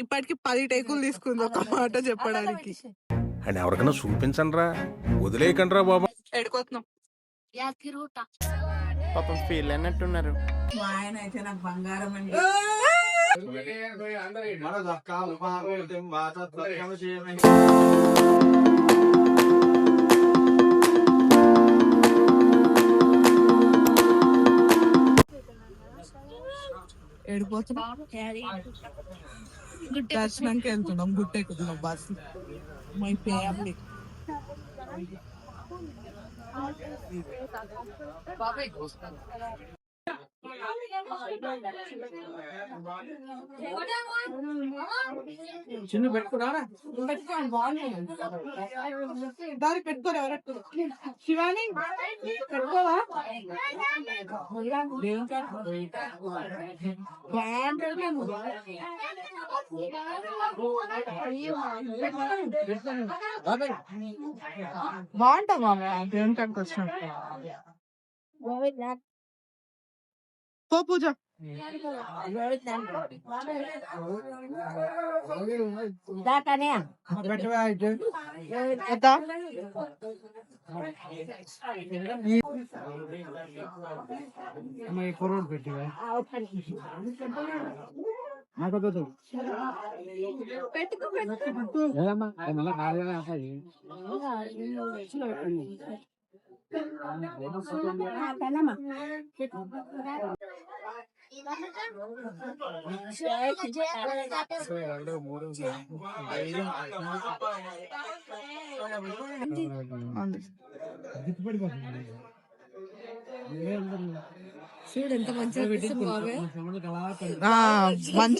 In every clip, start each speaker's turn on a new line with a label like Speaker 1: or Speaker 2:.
Speaker 1: ఇప్పటికి 10 టేకులు తీసుకుంది ఒక మాట చెప్పడానికి.
Speaker 2: అండ్ ఎవరికైనా చూపించండి రా, వదిలేయకండి రా బాబా.
Speaker 1: ఎడుకోతున్నాం
Speaker 3: పాపం ఫీల్ అన్నట్టున్నారు.
Speaker 1: మా ఆయన అయితే నాకు బంగారం అండి. ఎడిపోతున్నాం దర్శనానికి వెళ్తున్నాం, గుట్టెక్కుతున్నాం బస్సు మై ఫ్యామిలీ.
Speaker 3: చిన్న పెట్టుకున్నా
Speaker 1: దానికి పెట్టుకోరు ఎవరు శివాని పెట్టుకోవా బాగుంటా మామ దేవుని కాడికి వచ్చినట్టు. పో పూజ. చూడు ఎంత మంచిగా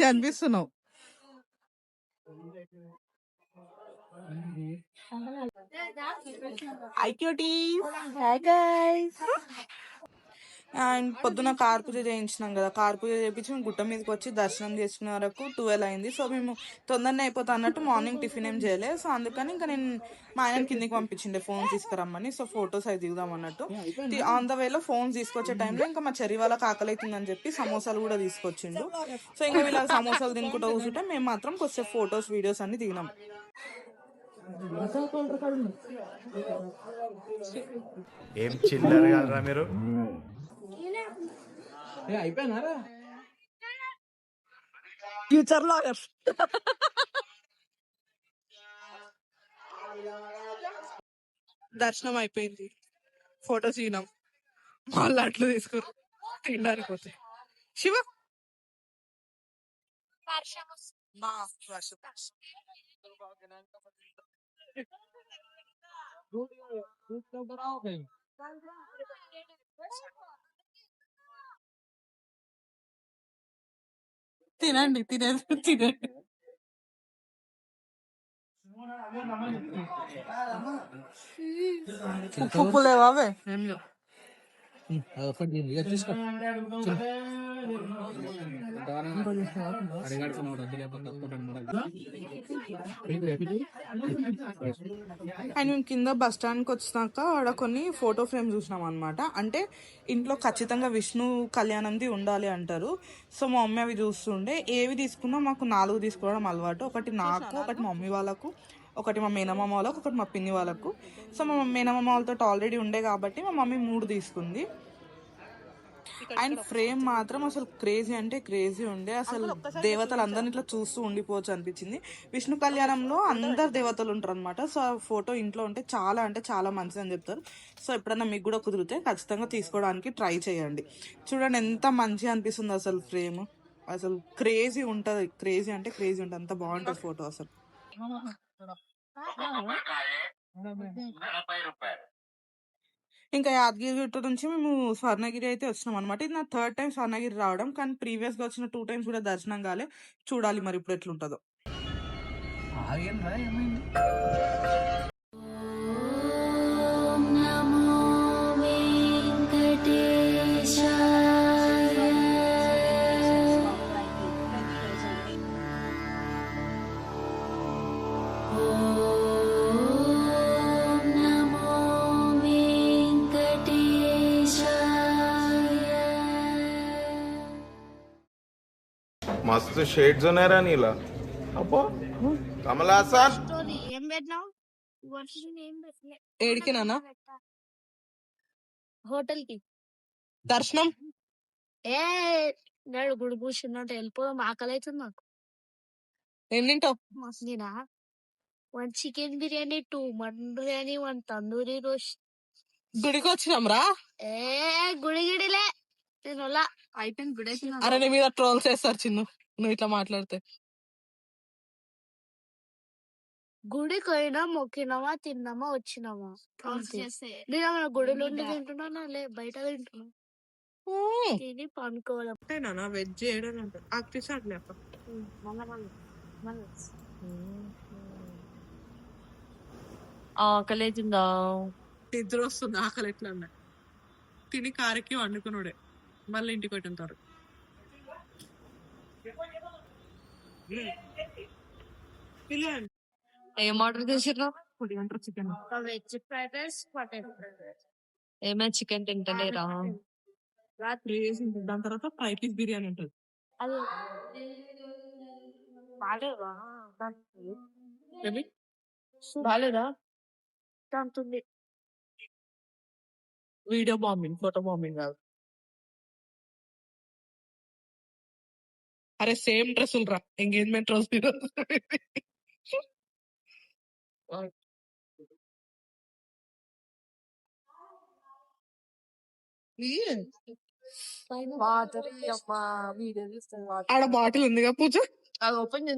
Speaker 1: అనిపిస్తున్నావు. అండ్ పొద్దున కార్ పూజ చేయించినాం కదా, కార్ పూజ చేయించి మేము గుట్ట మీదకి వచ్చి దర్శనం చేసుకునే వరకు 12 అయింది. సో మేము తొందరనే అయిపోతా అన్నట్టు మార్నింగ్ టిఫిన్ ఏం చేయలేదు. సో అందుకని ఇంకా నేను మా ఆయన కిందికి పంపించిండే ఫోన్ తీసుకురమ్మని. సో ఫొటోస్ అవి దిగుదాం అన్నట్టు. ఆన్ ద వేలో ఫోన్ తీసుకొచ్చే టైంలో ఇంకా మా చెర్రీ వాళ్ళకి ఆకలి అవుతుందని చెప్పి సమోసాలు కూడా తీసుకొచ్చిండు. సో ఇంకా వీళ్ళ సమోసాలు తినుకుంటూ కూర్చుంటే మేము మాత్రం కొంచెం ఫొటోస్ వీడియోస్ అన్ని దిగినాం.
Speaker 2: ఏం చిల్లర కదరా మీరు.
Speaker 3: అయిపోయినారా
Speaker 1: ఫ్యూచర్ లాగర్. దర్శనం అయిపోయింది, ఫోటోస్ దిగినాం, మళ్ళీ అట్లు తీసుకుని తినడానికి పోతే శివ తినండి తినండి. ఉప్పు లేవా అవే? అండ్ మేము కింద బస్ స్టాండ్కి వచ్చినాక ఆడ కొన్ని ఫోటో ఫ్రేమ్ చూసినాం అనమాట. అంటే ఇంట్లో ఖచ్చితంగా విష్ణు కళ్యాణంది ఉండాలి అంటారు. సో మా మమ్మీ అవి చూస్తుండే, ఏవి తీసుకున్నా మాకు 4 తీసుకోవడం అలవాటు. ఒకటి నాకు, ఒకటి మా మమ్మీ వాళ్ళకు, ఒకటి మా మేనమామ వాళ్ళకు, ఒకటి మా పిన్ని వాళ్ళకు. సో మా మేనమామ వాళ్ళతో ఆల్రెడీ ఉండే కాబట్టి మా మమ్మీ 3 తీసుకుంది. అండ్ ఫ్రేమ్ మాత్రం అసలు క్రేజీ అంటే క్రేజీ ఉండే. అసలు దేవతలు అందరిని ఇట్లా చూస్తూ ఉండిపోవచ్చు అనిపించింది. విష్ణు కళ్యాణంలో అందరు దేవతలు ఉంటారు అనమాట. సో ఆ ఫోటో ఇంట్లో ఉంటే చాలా అంటే చాలా మంచిది అని చెప్తారు. సో ఎప్పుడన్నా మీకు కూడా కుదిరితే ఖచ్చితంగా తీసుకోవడానికి ట్రై చేయండి. చూడండి ఎంత మంచిగా అనిపిస్తుంది అసలు ఫ్రేమ్. అసలు క్రేజీ ఉంటుంది, క్రేజీ అంటే క్రేజీ ఉంటుంది, అంత బాగుంటుంది ఫోటో అసలు. ఇంకా యాదగిరి గుట్ట నుంచి మేము స్వర్ణగిరి అయితే వచ్చినాం అనమాట. ఇది నా 3rd టైం స్వర్ణగిరి రావడం, కానీ ప్రీవియస్ గా వచ్చిన 2 టైమ్స్ కూడా దర్శనం కాలే. చూడాలి మరి ఇప్పుడు ఎట్లుంటుందో.
Speaker 2: मस्त शेड्स ఉన్నాయరా నీలా.
Speaker 3: అబ్బో కమలాసన్
Speaker 4: స్టోరీ ఏం పెట్టినావు వర్షం ఏం పెట్టలే
Speaker 1: ఏడికి నాన్న
Speaker 4: హోటల్ కి
Speaker 1: దర్శనం
Speaker 4: ఏ నాడు గుడి కూర్చున్నట్టు వెళ్ళిపోదాం ఆకలి అవుతుంది నాకు
Speaker 1: ఏం తింటావు
Speaker 4: నేనా 1 chicken biryani 2 mutton biryani 1 tandoori roast
Speaker 1: గుడికి వచ్చినాం రా.
Speaker 4: ఏ గుడి గిడిలే నేను అలా అయిపోయింది గుడి
Speaker 1: అరే నీ మీద ట్రోల్స్ చేస్తారు చిన్ను నువ్వు ఇట్లా మాట్లాడితే.
Speaker 4: గుడికి పోయినా మొక్కినామా తిన్నామా వచ్చినామా అంతే. నేను ఏమైనా గుడిలో ఉండి తింటున్నానా లే బయట తింటున్నా తిని పండుకోవడం
Speaker 1: వెజ్ చేయడం
Speaker 4: ఆకలేతుందా
Speaker 1: నిద్ర వస్తుంది, ఆకలి ఎట్లా ఉన్నాయి. తిని కారకి వండుకున్నాడే మళ్ళీ ఇంటికి పెట్టుంటారు.
Speaker 4: ఏం ఆర్డర్ చేసిర్రు
Speaker 1: chicken
Speaker 4: veg fried rice mutton fried rice ఏమైనా చికెన్ తింటలేరా
Speaker 1: దాని తర్వాత 5 పీస్ బిర్యానీ ఉంటుంది.
Speaker 4: అది బాగాలేదా బాగాలేదా దాంతుంది
Speaker 1: వీడియో బాంబింగ్, ఫోటో బాంబింగ్ కాదు. అరే సేమ్ డ్రెస్సులు రా, ఎంగేజ్మెంట్ రోజు ఆడ బాటిల్ ఉందిగా పూజ,
Speaker 4: అది ఓపెన్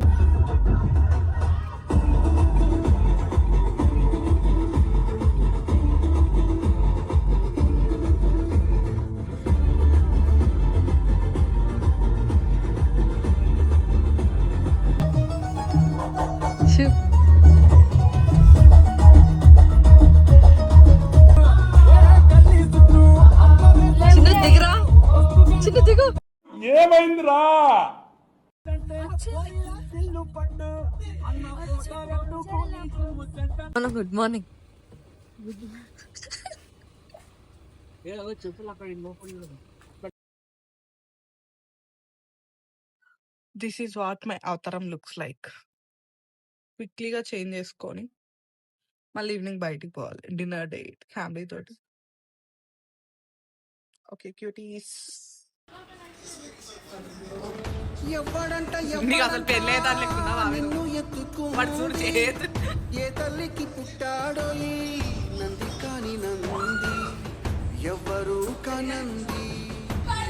Speaker 4: చిన్న దిగరా చిన్న దిగు
Speaker 3: ఏమైందిరా?
Speaker 4: Good morning
Speaker 1: this is what my అవతారం లుక్స్ లైక్. క్విక్లీగా చేంజ్ చేసుకొని మళ్ళీ ఈవినింగ్ బయటికి పోవాలి, డిన్నర్ డేట్ ఫ్యామిలీ తోటి. ఓకే క్యూటీస్, నీకు అసలు పెళ్ళి అయ్యేదాన్ని లేకున్నావా? వాడు చూడు చేయదు.
Speaker 5: ఏ తల్లికి పుట్టాడో ఈ నంది కాని నంది ఎవ్వరు కనంది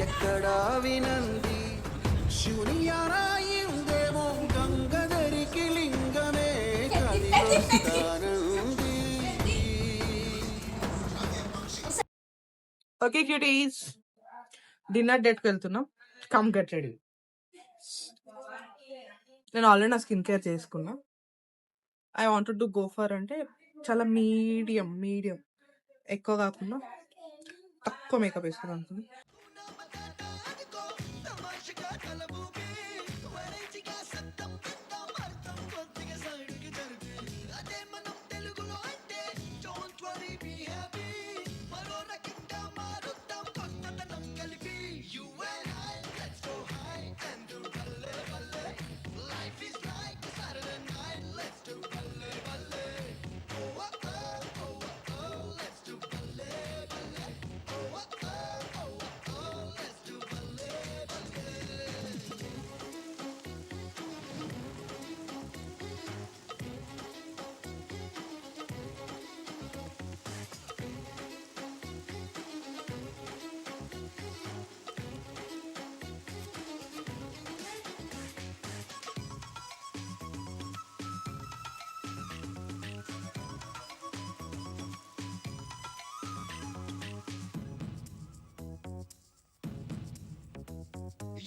Speaker 5: ఎక్కడా వినంది శివుని ఆరాయిందేమో గంగధరికి లింగమే కదిలొస్తానంది.
Speaker 1: ఓకే క్యూటీస్, డిన్నర్ డేట్కి వెళ్తున్నాం, కమ్ గెట్ రెడీ. నేను ఆల్రెడీ నా స్కిన్ కేర్ చేసుకున్నా. I wanted to go for అంటే చాలా మీడియం ఎక్కువ కాకుండా తక్కువ మేకప్ వేసుకుని అనుకుంది.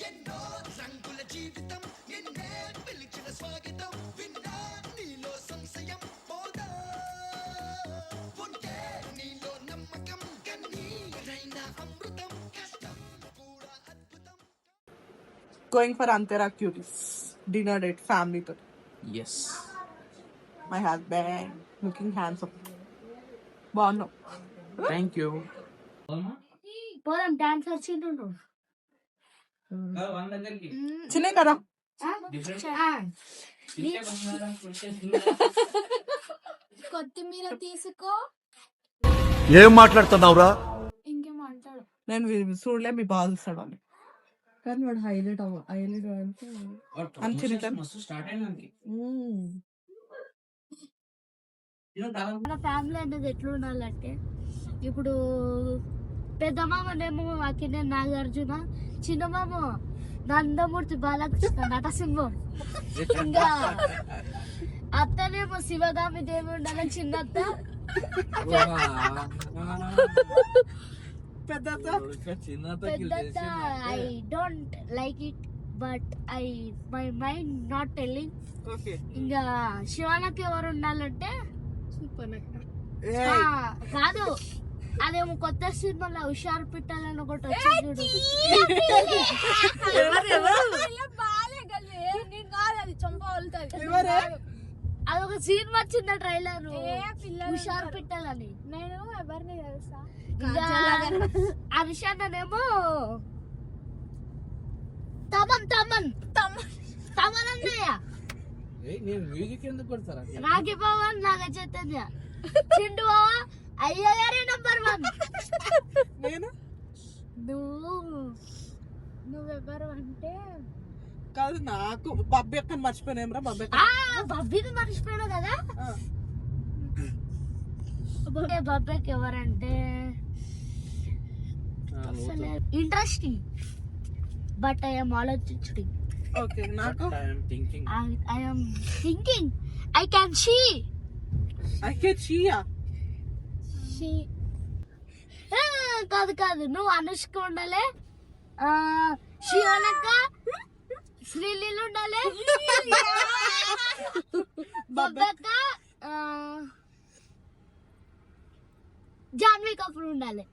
Speaker 5: ఎన్నో రంగుల జీవితం నిన్నే పిలిచిన స్వాగతం విన్నా నీలో సంశయం పోదా ఉంటే నీలో నమ్మకం కన్నీరైన అమృతం కష్టం కూడా అద్భుతం.
Speaker 1: గోయింగ్ ఫర్ అంతేరా క్యూటీస్ డిన్నర్ డేట్ ఫ్యామిలీతో.
Speaker 3: Yes,
Speaker 1: my husband looking handsome, బాగున్నావు.
Speaker 3: Thank you.
Speaker 4: పోదాం డాన్స్ వచ్చిండు
Speaker 1: చిన్న కదా
Speaker 4: కొత్తిమీర తీసుకో.
Speaker 6: ఏం మాట్లాడుతున్నావురా?
Speaker 4: ఇంకేం అంటాడు?
Speaker 1: నేను చూడలే మీ బాగా చూస్తాడు అని, కానీ వాడు హైలైట్ అంటే అని చిన్న
Speaker 4: మన ఫ్యామిలీ అనేది ఎట్లా ఉండాలంటే, ఇప్పుడు పెద్ద మామనేమో అక్కినే నాగార్జున, చిన్న మామ నందమూర్తి బాలకృష్ణ నటసింహం, ఇంకా అత్తనేమో శివగామి దేవి ఉండాలి చిన్నత్త, పెద్దత్త I don't like it but my mind not telling. ఇంకా శివానకి ఎవరు ఉండాలంటే కాదు, అదేమో కొత్త సినిమాలో హుషారు పెట్టాలని ఒకటి వచ్చింది అదొక సీన్ వచ్చింది ట్రైలర్, హుషారు పెట్టాలని. నేను ఎవరిని తెలుసా, హర్షన్ననేమో తమన్ అన్నయ్య, రాఖీ పవన్ నాగ చైతన్య, చిండు బావ అయ్యగారే నంబర్ 1. నువ్వెవరు అంటే
Speaker 1: కాదు, నాకు బబ్బీ అక్కని మర్చిపోయినా.
Speaker 4: బబ్బీని మర్చిపోయాను కదా. బబ్బీకి ఎవరంటే ఇంట్రెస్టింగ్, బట్ ఐఎమ్ ఆలోచించింగ్.
Speaker 1: ఓకే, నాకు
Speaker 4: I'm thinking I can she కాదు, నువ్వు అనుష్క ఉండాలి, శివనక్క శ్రీలీలు ఉండాలి, బబ్బక్క జాన్వీ కపూర్ ఉండాలి.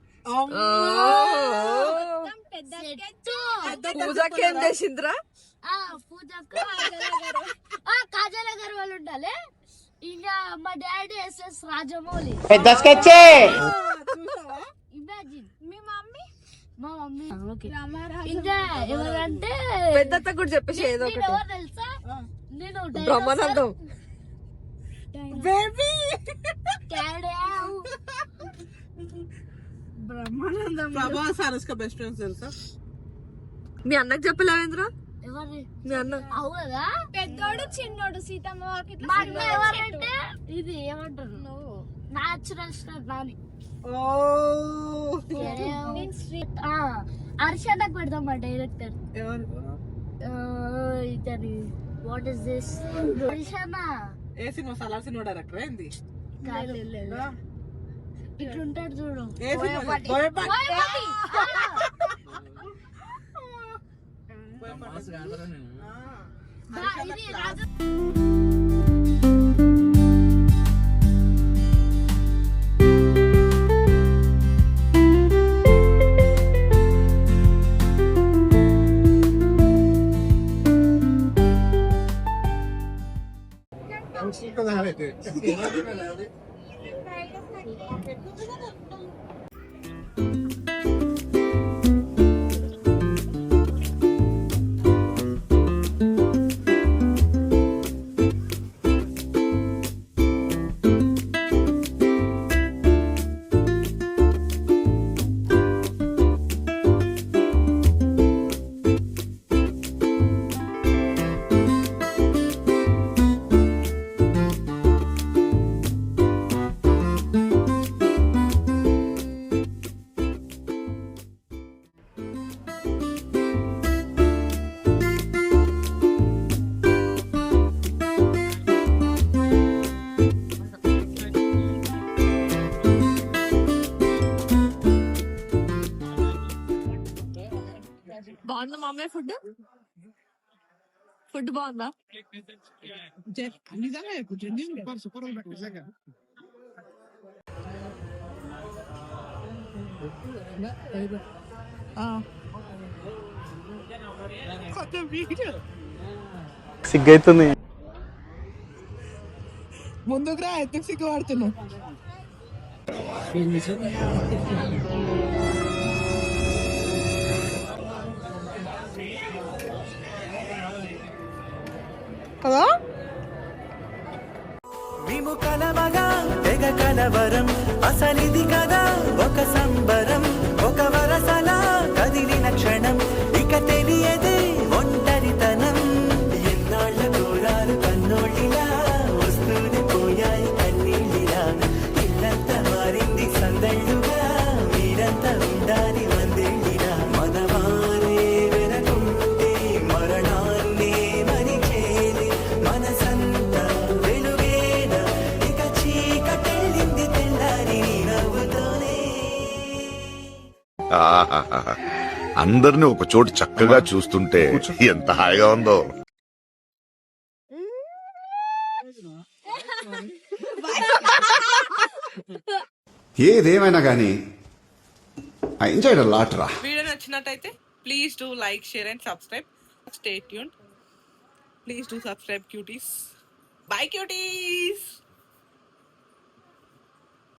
Speaker 7: పూజకి ఏం చేసిందిరా?
Speaker 4: పూజక్క కాజల్ అగర్వాల్ ఉండాలి. ఇంకా మా డాడీ ఎస్ఎస్ రాజమౌళి. ఇమాజిన్ మా మమ్మీ ఇంకా ఎవరంటే
Speaker 7: పెద్దత్త కూడా చెప్పేసి ఏదో ఒకటి.
Speaker 4: ఎవరు తెలుసా, నేను
Speaker 7: బ్రహ్మానందం.
Speaker 1: బ్రహ్మానందం. ప్రభాస్ అనుష్క బెస్ట్ ఫ్రెండ్స్ తెలుసా?
Speaker 7: మీ అన్నకు చెప్పలేవేంద్రా?
Speaker 4: ఎవరు
Speaker 7: మీ అన్న
Speaker 4: అవుదా,
Speaker 8: పెద్దోడు చిన్నోడు సీతమ్మ
Speaker 4: మా అన్న ఎవరంటే ఇది ఏమంటారు, న్యాచురల్ స్టార్ నాని. హర్షన్నకు పెడదాం మా డైరెక్టర్. ఇతని వాట్ ఇస్ దిస్ హర్షన్న
Speaker 1: ఏ సినిమా సలార్ సినిమా డైరెక్టర్ ఏంది?
Speaker 4: ఇట్లుంటాడు చూడు.
Speaker 1: ఏ సినిమా? బోయపాటి.
Speaker 4: ఇది రాజు.
Speaker 7: బాగుందా మామయ్య? ఫుడ్ బాగుందా?
Speaker 1: నిజంగా సూపర్ నిజంగా.
Speaker 6: సిగ్గైతుంది.
Speaker 1: ముందుకు రా, ఎందుకు సిగ్గు పడుతున్నావు? కదా
Speaker 5: మేము కలవగా తెగ కలవరం అసలిది కదా ఒక సంబరం ఒక వరసలా కదిలిన క్షణం ఇక తెలియదే ఒంటరితనం ఎన్నాళ్ళ కోరాలు కన్నోళ్ళిలా వస్తూనే పోయాయి కన్నీళ్ళిలా ఇల్లంతా మారింది సందళ్ళుగా మీరంతా ఉండాలి వందేళ్ళిలా మనవారే వెనకుంటే మరణాన్నే మరిచేది మనసంతా వెలుగేన ఇక చీకటెళ్ళింది తెల్లారి నీ నవ్వుతోనే
Speaker 9: ఆహాహాహా. అందరిని ఒక చోటు చక్కగా చూస్తుంటే ఎంత హాయిగా ఉందో.
Speaker 6: ఏదేమైనా కానీ ఐ ఎంజాయ్డ్ అ లాట్ రా.
Speaker 1: వీడియో నచ్చినట్టయితే please do like share and subscribe. Stay tuned. Please do subscribe cuties. By cuties.